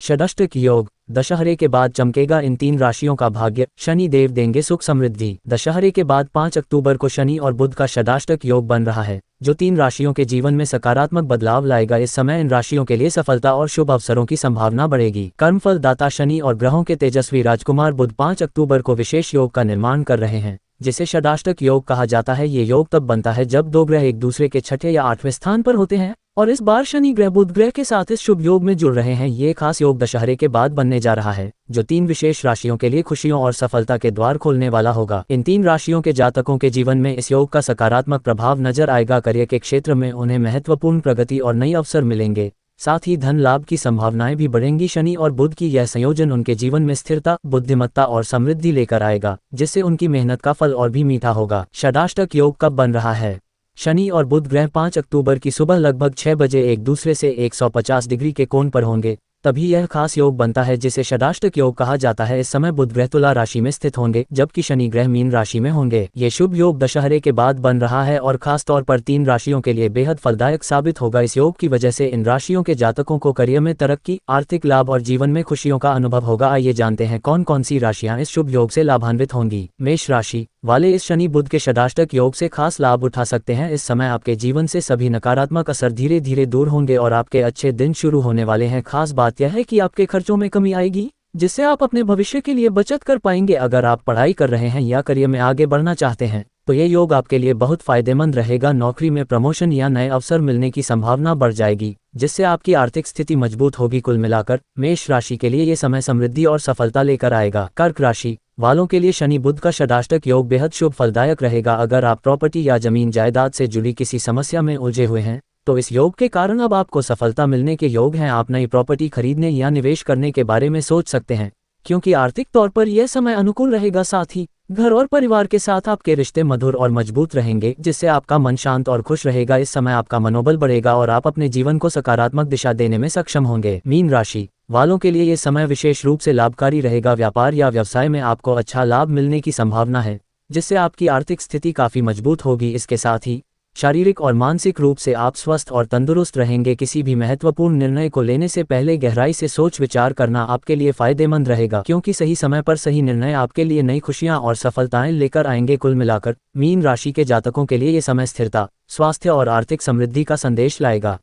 षडाष्टक योग। दशहरे के बाद चमकेगा इन तीन राशियों का भाग्य, शनि देव देंगे सुख समृद्धि। दशहरे के बाद 5 अक्टूबर को शनि और बुध का षडाष्टक योग बन रहा है, जो तीन राशियों के जीवन में सकारात्मक बदलाव लाएगा। इस समय इन राशियों के लिए सफलता और शुभ अवसरों की संभावना बढ़ेगी। कर्मफल दाता शनि और ग्रहों के तेजस्वी राजकुमार बुध 5 अक्टूबर को विशेष योग का निर्माण कर रहे हैं, जिसे षडाष्टक योग कहा जाता है। ये योग तब बनता है जब दो ग्रह एक दूसरे के छठे या 8वें स्थान पर होते हैं, और इस बार शनि ग्रह बुध ग्रह के साथ इस शुभ योग में जुड़ रहे हैं। ये खास योग दशहरे के बाद बनने जा रहा है, जो तीन विशेष राशियों के लिए खुशियों और सफलता के द्वार खोलने वाला होगा। इन तीन राशियों के जातकों के जीवन में इस योग का सकारात्मक प्रभाव नजर आएगा। करियर के क्षेत्र में उन्हें महत्वपूर्ण प्रगति और नए अवसर मिलेंगे, साथ ही धन लाभ की संभावनाएं भी बढ़ेंगी। शनि और बुध की यह संयोजन उनके जीवन में स्थिरता, बुद्धिमत्ता और समृद्धि लेकर आएगा, जिससे उनकी मेहनत का फल और भी मीठा होगा। षडाष्टक योग कब बन रहा है? शनि और बुध ग्रह 5 अक्टूबर की सुबह लगभग 6 बजे एक दूसरे से 150 डिग्री के कोण पर होंगे, तभी यह खास योग बनता है जिसे षडाष्टक योग कहा जाता है। इस समय बुध ग्रह तुला राशि में स्थित होंगे, जबकि शनि ग्रह मीन राशि में होंगे। ये शुभ योग दशहरे के बाद बन रहा है और खास तौर पर तीन राशियों के लिए बेहद फलदायक साबित होगा। इस योग की वजह से इन राशियों के जातकों को करियर में तरक्की, आर्थिक लाभ और जीवन में खुशियों का अनुभव होगा। आइए जानते हैं कौन कौन सी राशियां इस शुभ योग से लाभान्वित होंगी। मेष राशि वाले इस शनि बुध के षडाष्टक योग से खास लाभ उठा सकते हैं। इस समय आपके जीवन से सभी नकारात्मक असर धीरे धीरे दूर होंगे और आपके अच्छे दिन शुरू होने वाले हैं। खास बात यह है कि आपके खर्चों में कमी आएगी, जिससे आप अपने भविष्य के लिए बचत कर पाएंगे। अगर आप पढ़ाई कर रहे हैं या करियर में आगे बढ़ना चाहते हैं, तो ये योग आपके लिए बहुत फायदेमंद रहेगा। नौकरी में प्रमोशन या नए अवसर मिलने की संभावना बढ़ जाएगी, जिससे आपकी आर्थिक स्थिति मजबूत होगी। कुल मिलाकर मेष राशि के लिए ये समय समृद्धि और सफलता लेकर आएगा। कर्क राशि वालों के लिए शनि बुध का षडाष्टक योग बेहद शुभ फलदायक रहेगा। अगर आप प्रॉपर्टी या जमीन जायदाद से जुड़ी किसी समस्या में उलझे हुए हैं, तो इस योग के कारण अब आपको सफलता मिलने के योग हैं। आप नई प्रॉपर्टी खरीदने या निवेश करने के बारे में सोच सकते हैं, क्योंकि आर्थिक तौर पर यह समय अनुकूल रहेगा। साथ ही घर और परिवार के साथ आपके रिश्ते मधुर और मजबूत रहेंगे, जिससे आपका मन शांत और खुश रहेगा। इस समय आपका मनोबल बढ़ेगा और आप अपने जीवन को सकारात्मक दिशा देने में सक्षम होंगे। मीन राशि वालों के लिए ये समय विशेष रूप से लाभकारी रहेगा। व्यापार या व्यवसाय में आपको अच्छा लाभ मिलने की संभावना है, जिससे आपकी आर्थिक स्थिति काफी मजबूत होगी। इसके साथ ही शारीरिक और मानसिक रूप से आप स्वस्थ और तंदुरुस्त रहेंगे। किसी भी महत्वपूर्ण निर्णय को लेने से पहले गहराई से सोच विचार करना आपके लिए फायदेमंद रहेगा, क्योंकि सही समय पर सही निर्णय आपके लिए नई खुशियां और सफलताएं लेकर आएंगे। कुल मिलाकर मीन राशि के जातकों के लिए ये समय स्थिरता, स्वास्थ्य और आर्थिक समृद्धि का संदेश लाएगा।